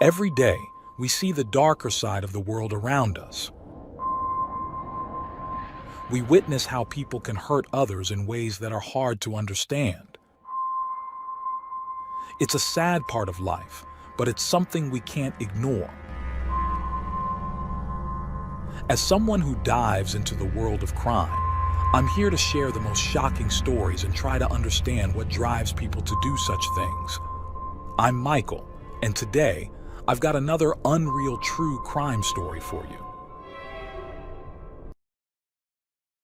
Every day, we see the darker side of the world around us. We witness how people can hurt others in ways that are hard to understand. It's a sad part of life, but it's something we can't ignore. As someone who dives into the world of crime, I'm here to share the most shocking stories and try to understand what drives people to do such things. I'm Michael, and today, I've got another unreal true crime story for you.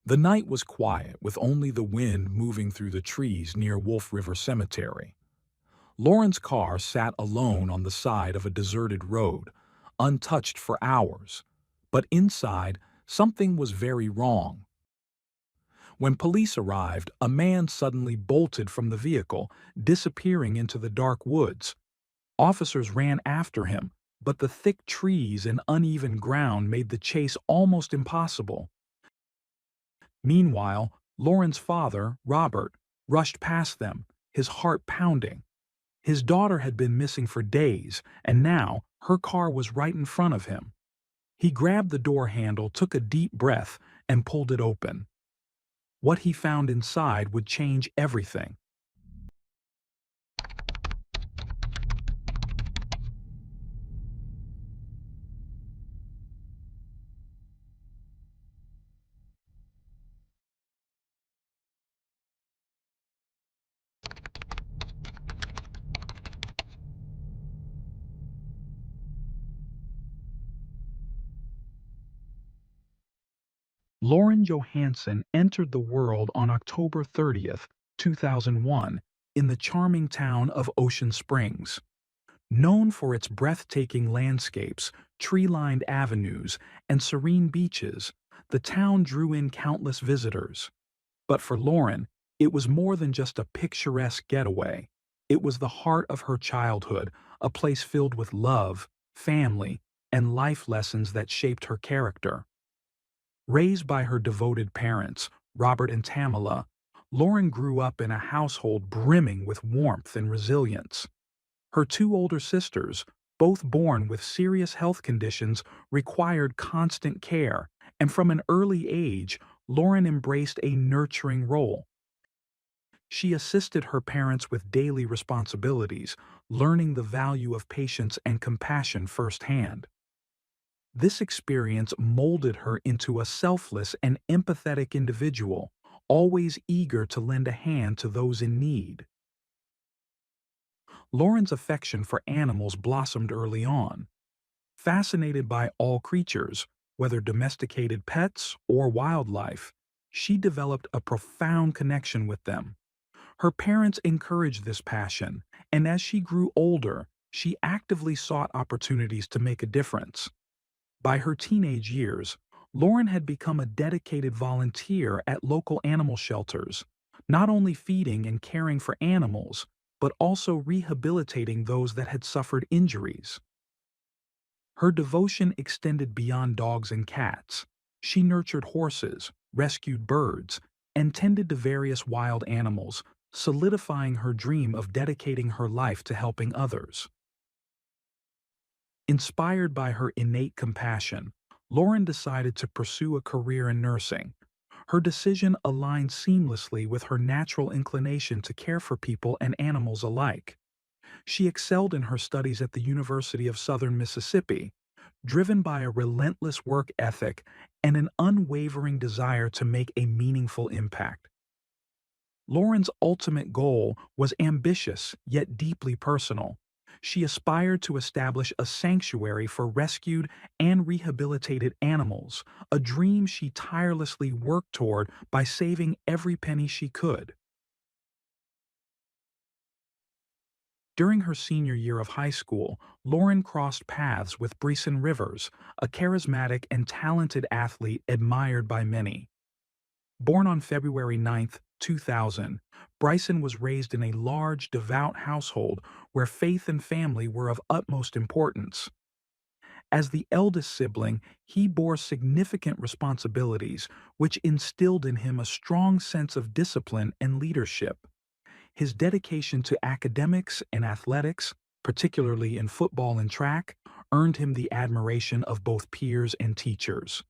The night was quiet, with only the wind moving through the trees near Wolf River Cemetery. Lauren's car sat alone on the side of a deserted road, untouched for hours. But inside, something was very wrong. When police arrived, a man suddenly bolted from the vehicle, disappearing into the dark woods. Officers ran after him, but the thick trees and uneven ground made the chase almost impossible. Meanwhile, Lauren's father, Robert, rushed past them, his heart pounding. His daughter had been missing for days, and now her car was right in front of him. He grabbed the door handle, took a deep breath, and pulled it open. What he found inside would change everything. Lauren Johansson entered the world on October 30th, 2001, in the charming town of Ocean Springs. Known for its breathtaking landscapes, tree-lined avenues, and serene beaches, the town drew in countless visitors. But for Lauren, it was more than just a picturesque getaway. It was the heart of her childhood, a place filled with love, family, and life lessons that shaped her character. Raised by her devoted parents, Robert and Tamala, Lauren grew up in a household brimming with warmth and resilience. Her two older sisters, both born with serious health conditions, required constant care, and from an early age, Lauren embraced a nurturing role. She assisted her parents with daily responsibilities, learning the value of patience and compassion firsthand. This experience molded her into a selfless and empathetic individual, always eager to lend a hand to those in need. Lauren's affection for animals blossomed early on. Fascinated by all creatures, whether domesticated pets or wildlife, she developed a profound connection with them. Her parents encouraged this passion, and as she grew older, she actively sought opportunities to make a difference. By her teenage years, Lauren had become a dedicated volunteer at local animal shelters, not only feeding and caring for animals, but also rehabilitating those that had suffered injuries. Her devotion extended beyond dogs and cats. She nurtured horses, rescued birds, and tended to various wild animals, solidifying her dream of dedicating her life to helping others. Inspired by her innate compassion, Lauren decided to pursue a career in nursing. Her decision aligned seamlessly with her natural inclination to care for people and animals alike. She excelled in her studies at the University of Southern Mississippi, driven by a relentless work ethic and an unwavering desire to make a meaningful impact. Lauren's ultimate goal was ambitious yet deeply personal. She aspired to establish a sanctuary for rescued and rehabilitated animals, a dream she tirelessly worked toward by saving every penny she could. During her senior year of high school, Lauren crossed paths with Bryson Rivers, a charismatic and talented athlete admired by many. Born on February 9th, 2000, Bryson was raised in a large, devout household where faith and family were of utmost importance. As the eldest sibling, he bore significant responsibilities, which instilled in him a strong sense of discipline and leadership. His dedication to academics and athletics, particularly in football and track, earned him the admiration of both peers and teachers.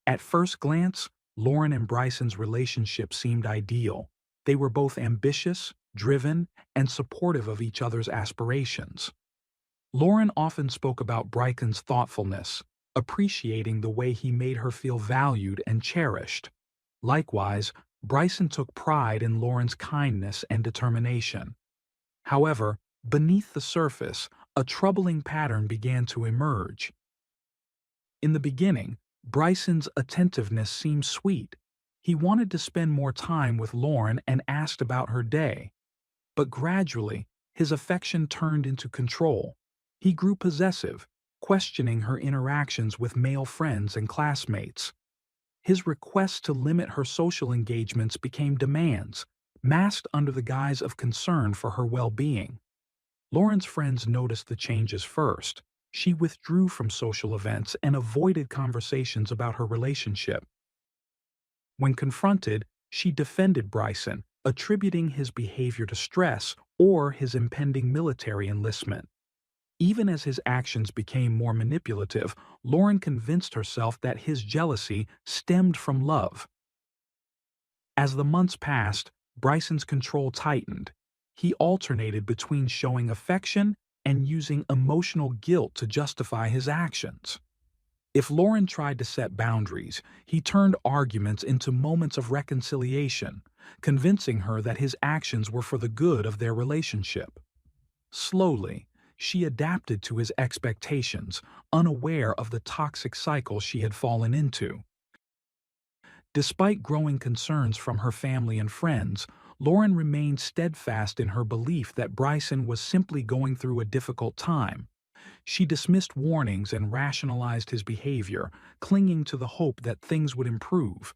At first glance, Lauren and Bryson's relationship seemed ideal. They were both ambitious, driven, and supportive of each other's aspirations. Lauren often spoke about Bryson's thoughtfulness, appreciating the way he made her feel valued and cherished. Likewise, Bryson took pride in Lauren's kindness and determination. However, beneath the surface, a troubling pattern began to emerge. In the beginning, Bryson's attentiveness seemed sweet. He wanted to spend more time with Lauren and asked about her day. But gradually, his affection turned into control. He grew possessive, questioning her interactions with male friends and classmates. His requests to limit her social engagements became demands, masked under the guise of concern for her well-being. Lauren's friends noticed the changes first. She withdrew from social events and avoided conversations about her relationship. When confronted, she defended Bryson, attributing his behavior to stress or his impending military enlistment. Even as his actions became more manipulative, Lauren convinced herself that his jealousy stemmed from love. As the months passed, Bryson's control tightened. He alternated between showing affection and using emotional guilt to justify his actions. If Lauren tried to set boundaries, he turned arguments into moments of reconciliation, convincing her that his actions were for the good of their relationship. Slowly, she adapted to his expectations, unaware of the toxic cycle she had fallen into. Despite growing concerns from her family and friends, Lauren remained steadfast in her belief that Bryson was simply going through a difficult time. She dismissed warnings and rationalized his behavior, clinging to the hope that things would improve.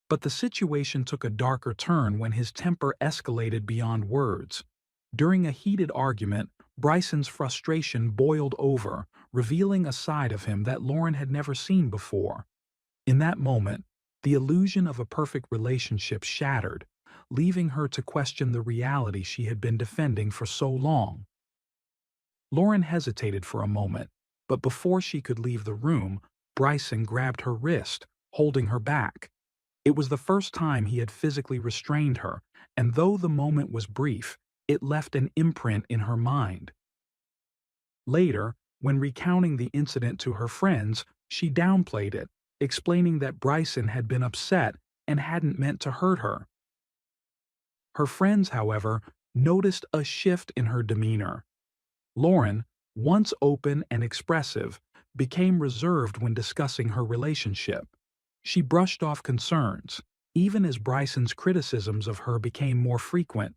But the situation took a darker turn when his temper escalated beyond words. During a heated argument, Bryson's frustration boiled over, revealing a side of him that Lauren had never seen before. In that moment, the illusion of a perfect relationship shattered, leaving her to question the reality she had been defending for so long. Lauren hesitated for a moment, but before she could leave the room, Bryson grabbed her wrist, holding her back. It was the first time he had physically restrained her, and though the moment was brief, it left an imprint in her mind. Later, when recounting the incident to her friends, she downplayed it, explaining that Bryson had been upset and hadn't meant to hurt her. Her friends, however, noticed a shift in her demeanor. Lauren, once open and expressive, became reserved when discussing her relationship. She brushed off concerns, even as Bryson's criticisms of her became more frequent.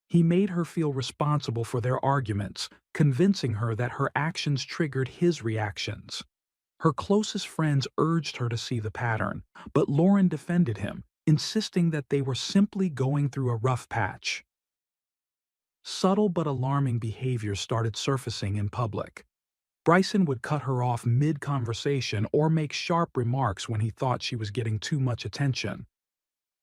He made her feel responsible for their arguments, convincing her that her actions triggered his reactions. Her closest friends urged her to see the pattern, but Lauren defended him, insisting that they were simply going through a rough patch. Subtle but alarming behaviors started surfacing in public. Bryson would cut her off mid-conversation or make sharp remarks when he thought she was getting too much attention.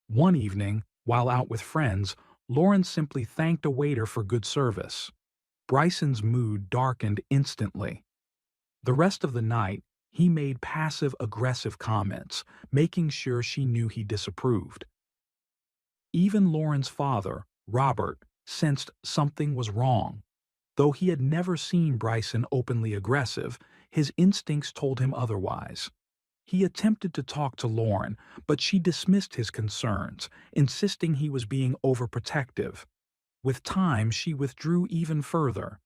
One evening, while out with friends, Lauren simply thanked a waiter for good service. Bryson's mood darkened instantly. The rest of the night, he made passive-aggressive comments, making sure she knew he disapproved. Even Lauren's father, Robert, sensed something was wrong. Though he had never seen Bryson openly aggressive, his instincts told him otherwise. He attempted to talk to Lauren, but she dismissed his concerns, insisting he was being overprotective. With time, she withdrew even further.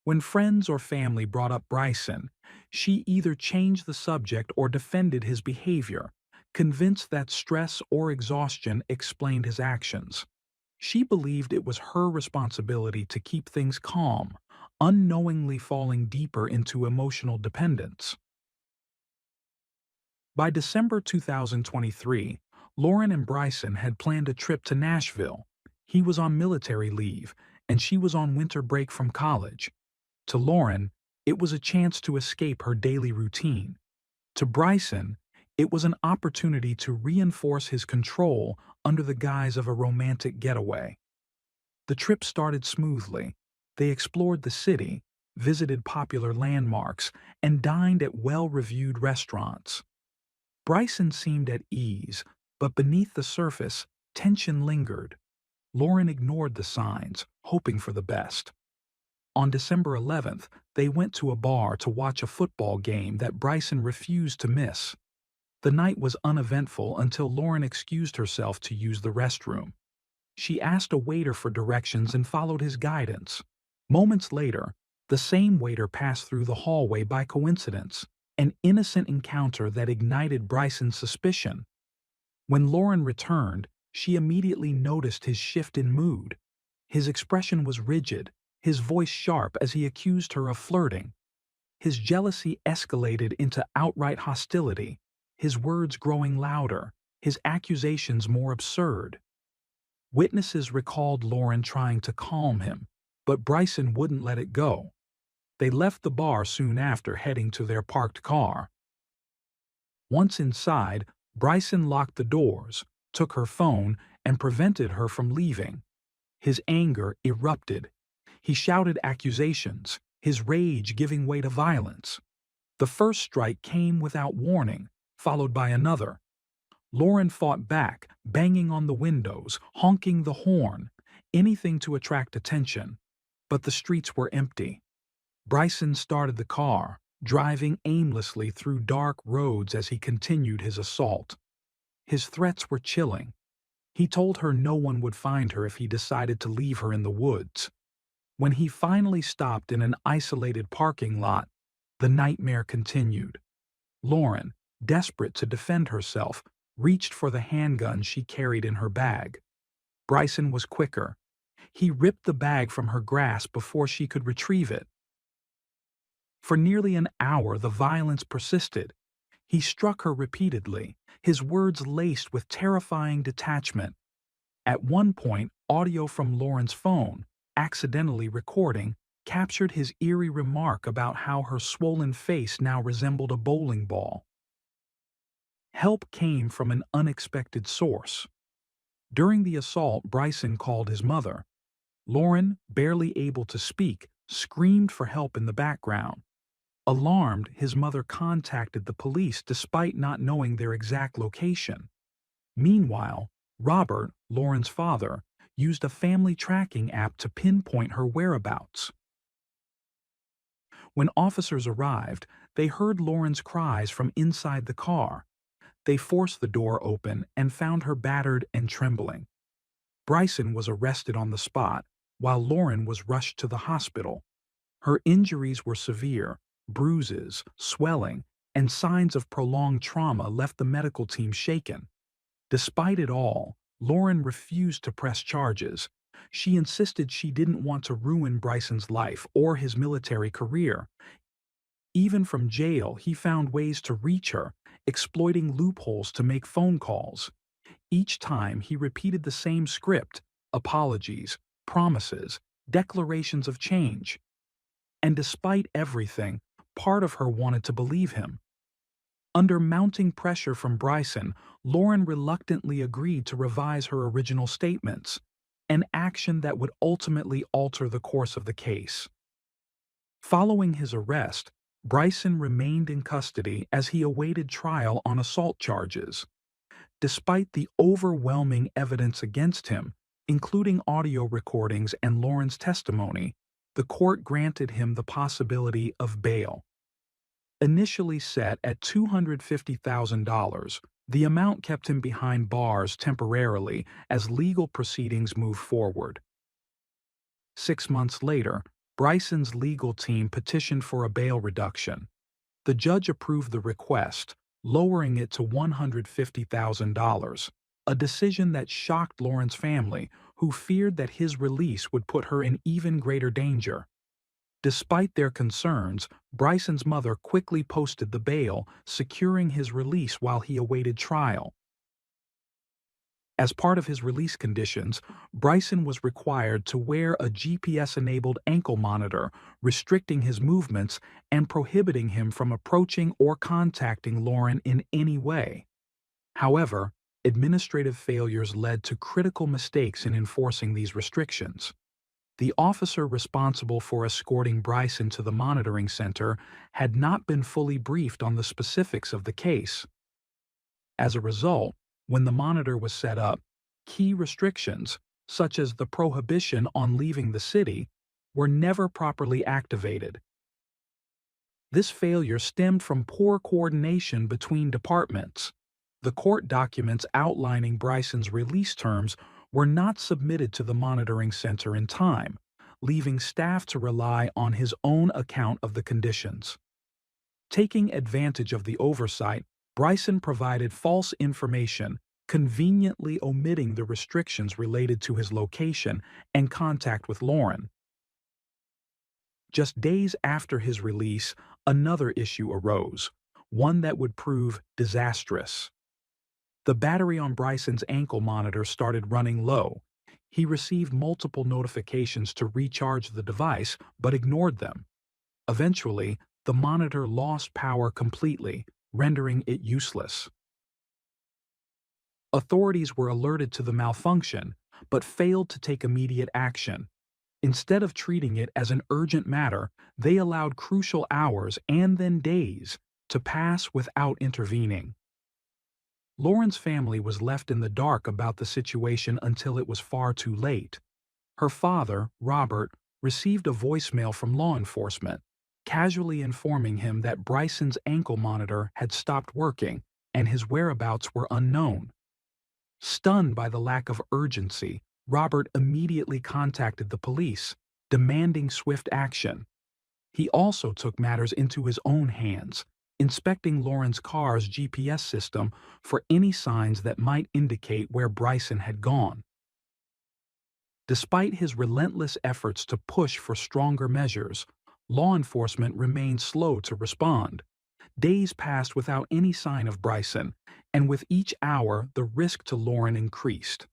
When friends or family brought up Bryson, she either changed the subject or defended his behavior, convinced that stress or exhaustion explained his actions. She believed it was her responsibility to keep things calm, unknowingly falling deeper into emotional dependence. By December 2023, Lauren and Bryson had planned a trip to Nashville. He was on military leave, and she was on winter break from college. To Lauren, it was a chance to escape her daily routine. To Bryson, it was an opportunity to reinforce his control under the guise of a romantic getaway. The trip started smoothly. They explored the city, visited popular landmarks, and dined at well-reviewed restaurants. Bryson seemed at ease, but beneath the surface, tension lingered. Lauren ignored the signs, hoping for the best. On December 11th, they went to a bar to watch a football game that Bryson refused to miss. The night was uneventful until Lauren excused herself to use the restroom. She asked a waiter for directions and followed his guidance. Moments later, the same waiter passed through the hallway by coincidence, an innocent encounter that ignited Bryson's suspicion. When Lauren returned, she immediately noticed his shift in mood. His expression was rigid, his voice sharp as he accused her of flirting. His jealousy escalated into outright hostility, his words growing louder, his accusations more absurd. Witnesses recalled Lauren trying to calm him, but Bryson wouldn't let it go. They left the bar soon after, heading to their parked car. Once inside, Bryson locked the doors, took her phone, and prevented her from leaving. His anger erupted. He shouted accusations, his rage giving way to violence. The first strike came without warning, followed by another. Lauren fought back, banging on the windows, honking the horn, anything to attract attention. But the streets were empty. Bryson started the car, driving aimlessly through dark roads as he continued his assault. His threats were chilling. He told her no one would find her if he decided to leave her in the woods. When he finally stopped in an isolated parking lot, the nightmare continued. Lauren, desperate to defend herself, reached for the handgun she carried in her bag. Bryson was quicker. He ripped the bag from her grasp before she could retrieve it. For nearly an hour, the violence persisted. He struck her repeatedly, his words laced with terrifying detachment. At one point, audio from Lauren's phone, accidentally recording, captured his eerie remark about how her swollen face now resembled a bowling ball. Help came from an unexpected source. During the assault, Bryson called his mother. Lauren, barely able to speak, screamed for help in the background. Alarmed, his mother contacted the police despite not knowing their exact location. Meanwhile, Robert, Lauren's father, used a family tracking app to pinpoint her whereabouts. When officers arrived, they heard Lauren's cries from inside the car. They forced the door open and found her battered and trembling. Bryson was arrested on the spot, while Lauren was rushed to the hospital. Her injuries were severe. Bruises, swelling, and signs of prolonged trauma left the medical team shaken. Despite it all, Lauren refused to press charges. She insisted she didn't want to ruin Bryson's life or his military career. Even from jail, he found ways to reach her, exploiting loopholes to make phone calls. Each time, he repeated the same script: apologies, promises, declarations of change. And despite everything, part of her wanted to believe him. Under mounting pressure from Bryson, Lauren reluctantly agreed to revise her original statements, an action that would ultimately alter the course of the case. Following his arrest, Bryson remained in custody as he awaited trial on assault charges. Despite the overwhelming evidence against him, including audio recordings and Lauren's testimony, the court granted him the possibility of bail. Initially set at $250,000, the amount kept him behind bars temporarily as legal proceedings moved forward. 6 months later, Bryson's legal team petitioned for a bail reduction. The judge approved the request, lowering it to $150,000, a decision that shocked Lauren's family, who feared that his release would put her in even greater danger. Despite their concerns, Bryson's mother quickly posted the bail, securing his release while he awaited trial. As part of his release conditions, Bryson was required to wear a GPS-enabled ankle monitor, restricting his movements and prohibiting him from approaching or contacting Lauren in any way. However, administrative failures led to critical mistakes in enforcing these restrictions. The officer responsible for escorting Bryson to the monitoring center had not been fully briefed on the specifics of the case. As a result, when the monitor was set up, key restrictions, such as the prohibition on leaving the city, were never properly activated. This failure stemmed from poor coordination between departments. The court documents outlining Bryson's release terms were not submitted to the monitoring center in time, leaving staff to rely on his own account of the conditions. Taking advantage of the oversight, Bryson provided false information, conveniently omitting the restrictions related to his location and contact with Lauren. Just days after his release, another issue arose, one that would prove disastrous. The battery on Bryson's ankle monitor started running low. He received multiple notifications to recharge the device, but ignored them. Eventually, the monitor lost power completely, rendering it useless. Authorities were alerted to the malfunction, but failed to take immediate action. Instead of treating it as an urgent matter, they allowed crucial hours and then days to pass without intervening. Lauren's family was left in the dark about the situation until it was far too late. Her father, Robert, received a voicemail from law enforcement, casually informing him that Bryson's ankle monitor had stopped working and his whereabouts were unknown. Stunned by the lack of urgency, Robert immediately contacted the police, demanding swift action. He also took matters into his own hands, inspecting Lauren's car's GPS system for any signs that might indicate where Bryson had gone. Despite his relentless efforts to push for stronger measures, law enforcement remained slow to respond. Days passed without any sign of Bryson, and with each hour the risk to Lauren increased.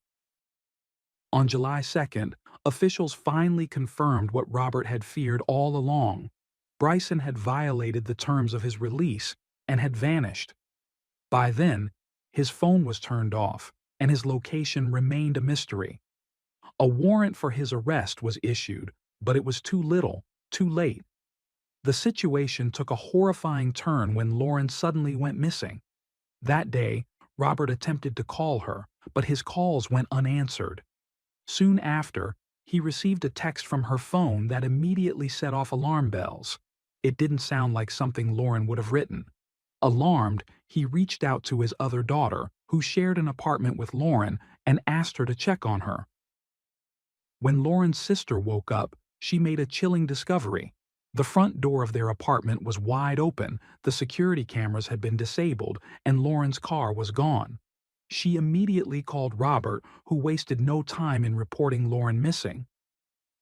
On July 2nd, officials finally confirmed what Robert had feared all along. Bryson had violated the terms of his release and had vanished. By then, his phone was turned off, and his location remained a mystery. A warrant for his arrest was issued, but it was too little, too late. The situation took a horrifying turn when Lauren suddenly went missing. That day, Robert attempted to call her, but his calls went unanswered. Soon after, he received a text from her phone that immediately set off alarm bells. It didn't sound like something Lauren would have written. Alarmed, he reached out to his other daughter, who shared an apartment with Lauren, and asked her to check on her. When Lauren's sister woke up, she made a chilling discovery. The front door of their apartment was wide open, the security cameras had been disabled, and Lauren's car was gone. She immediately called Robert, who wasted no time in reporting Lauren missing.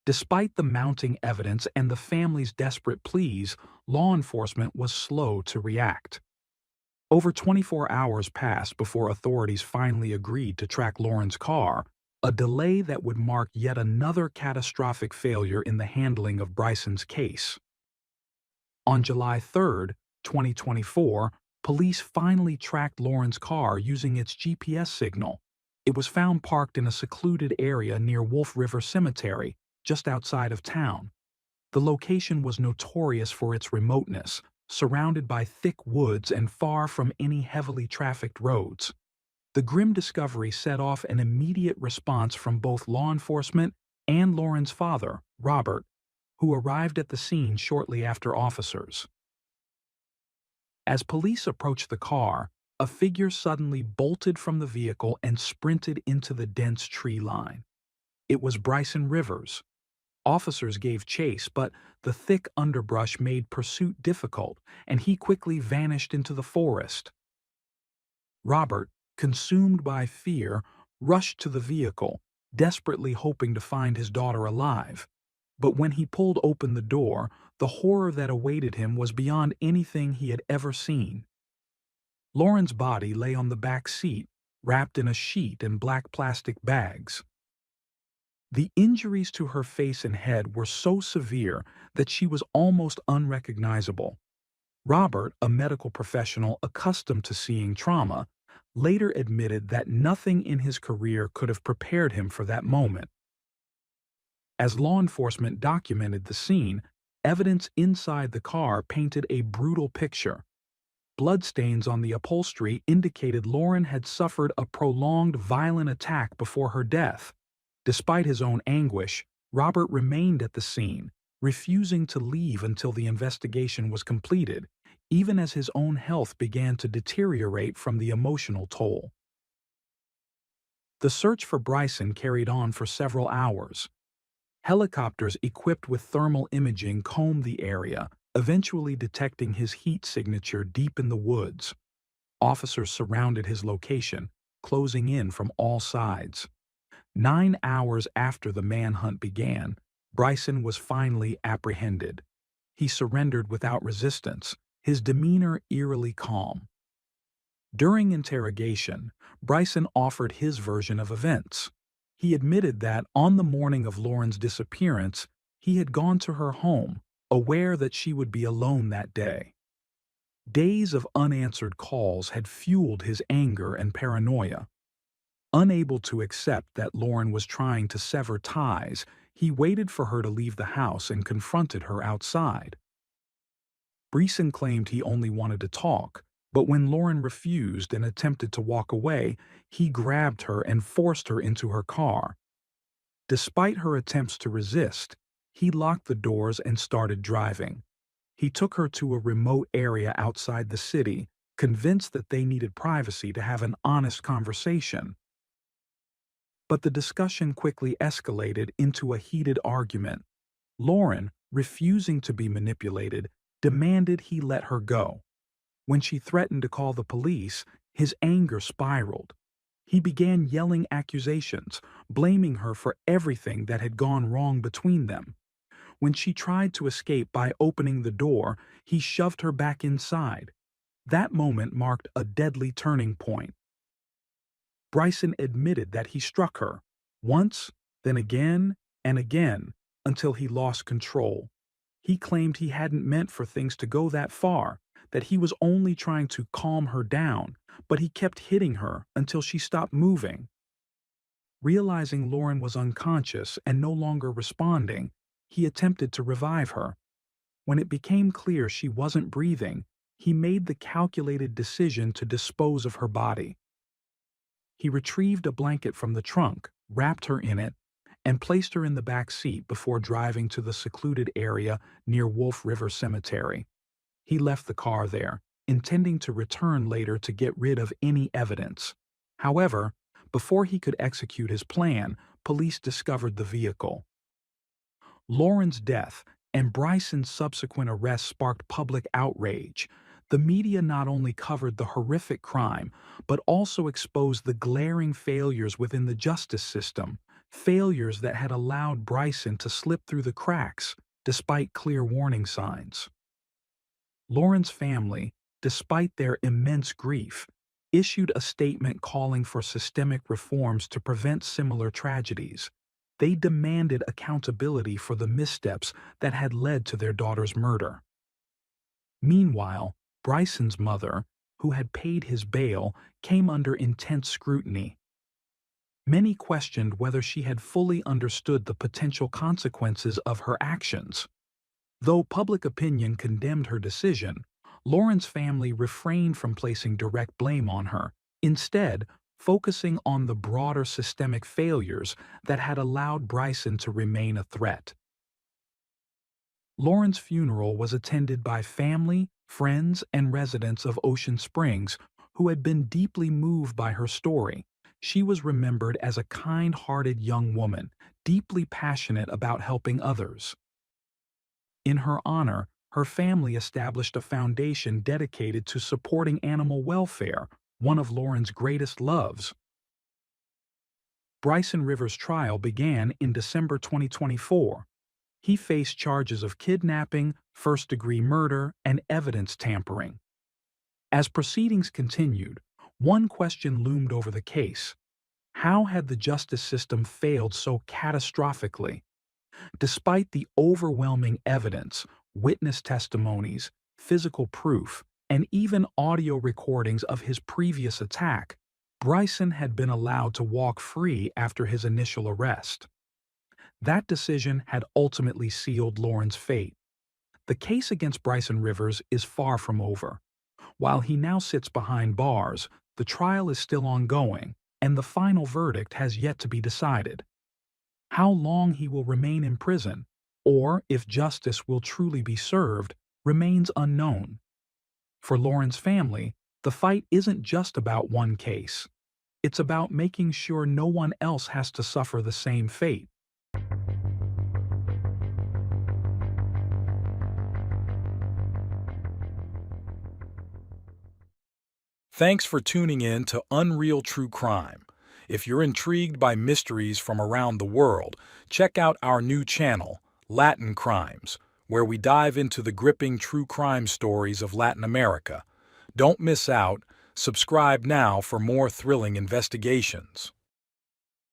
Despite the mounting evidence and the family's desperate pleas, law enforcement was slow to react. Over 24 hours passed before authorities finally agreed to track Lauren's car, a delay that would mark yet another catastrophic failure in the handling of Bryson's case. On July 3, 2024, police finally tracked Lauren's car using its GPS signal. It was found parked in a secluded area near Wolf River Cemetery, just outside of town. The location was notorious for its remoteness, surrounded by thick woods and far from any heavily trafficked roads. The grim discovery set off an immediate response from both law enforcement and Lauren's father, Robert, who arrived at the scene shortly after officers. As police approached the car, a figure suddenly bolted from the vehicle and sprinted into the dense tree line. It was Bryson Rivers. Officers gave chase, but the thick underbrush made pursuit difficult, and he quickly vanished into the forest. Robert, consumed by fear, rushed to the vehicle, desperately hoping to find his daughter alive. But when he pulled open the door, the horror that awaited him was beyond anything he had ever seen. Lauren's body lay on the back seat, wrapped in a sheet and black plastic bags. The injuries to her face and head were so severe that she was almost unrecognizable. Robert, a medical professional accustomed to seeing trauma, later admitted that nothing in his career could have prepared him for that moment. As law enforcement documented the scene, evidence inside the car painted a brutal picture. Bloodstains on the upholstery indicated Lauren had suffered a prolonged violent attack before her death. Despite his own anguish, Robert remained at the scene, refusing to leave until the investigation was completed, even as his own health began to deteriorate from the emotional toll. The search for Bryson carried on for several hours. Helicopters equipped with thermal imaging combed the area, eventually detecting his heat signature deep in the woods. Officers surrounded his location, closing in from all sides. 9 hours after the manhunt began, Bryson was finally apprehended. He surrendered without resistance, his demeanor eerily calm. During interrogation, Bryson offered his version of events. He admitted that on the morning of Lauren's disappearance, he had gone to her home, aware that she would be alone that day. Days of unanswered calls had fueled his anger and paranoia. Unable to accept that Lauren was trying to sever ties, he waited for her to leave the house and confronted her outside. Bryson claimed he only wanted to talk, but when Lauren refused and attempted to walk away, he grabbed her and forced her into her car. Despite her attempts to resist, he locked the doors and started driving. He took her to a remote area outside the city, convinced that they needed privacy to have an honest conversation. But the discussion quickly escalated into a heated argument. Lauren, refusing to be manipulated, demanded he let her go. When she threatened to call the police, his anger spiraled. He began yelling accusations, blaming her for everything that had gone wrong between them. When she tried to escape by opening the door, he shoved her back inside. That moment marked a deadly turning point. Bryson admitted that he struck her, once, then again, and again, until he lost control. He claimed he hadn't meant for things to go that far, that he was only trying to calm her down, but he kept hitting her until she stopped moving. Realizing Lauren was unconscious and no longer responding, he attempted to revive her. When it became clear she wasn't breathing, he made the calculated decision to dispose of her body. He retrieved a blanket from the trunk, wrapped her in it, and placed her in the back seat before driving to the secluded area near Wolf River Cemetery. He left the car there, intending to return later to get rid of any evidence. However, before he could execute his plan, police discovered the vehicle. Lauren's death and Bryson's subsequent arrest sparked public outrage. The media not only covered the horrific crime, but also exposed the glaring failures within the justice system, failures that had allowed Bryson to slip through the cracks despite clear warning signs. Lauren's family, despite their immense grief, issued a statement calling for systemic reforms to prevent similar tragedies. They demanded accountability for the missteps that had led to their daughter's murder. Meanwhile, Bryson's mother, who had paid his bail, came under intense scrutiny. Many questioned whether she had fully understood the potential consequences of her actions. Though public opinion condemned her decision, Lauren's family refrained from placing direct blame on her, instead focusing on the broader systemic failures that had allowed Bryson to remain a threat. Lauren's funeral was attended by family, friends, and residents of Ocean Springs who had been deeply moved by her story. She was remembered as a kind-hearted young woman, deeply passionate about helping others. In her honor, her family established a foundation dedicated to supporting animal welfare, one of Lauren's greatest loves. Bryson Rivers' trial began in December 2024. He faced charges of kidnapping, first-degree murder, and evidence tampering. As proceedings continued, one question loomed over the case. How had the justice system failed so catastrophically? Despite the overwhelming evidence, witness testimonies, physical proof, and even audio recordings of his previous attack, Bryson had been allowed to walk free after his initial arrest. That decision had ultimately sealed Lauren's fate. The case against Bryson Rivers is far from over. While he now sits behind bars, the trial is still ongoing, and the final verdict has yet to be decided. How long he will remain in prison, or if justice will truly be served, remains unknown. For Lauren's family, the fight isn't just about one case. It's about making sure no one else has to suffer the same fate. Thanks for tuning in to Unreal True Crime. If you're intrigued by mysteries from around the world, check out our new channel, Latin Crimes, where we dive into the gripping true crime stories of Latin America. Don't miss out. Subscribe now for more thrilling investigations.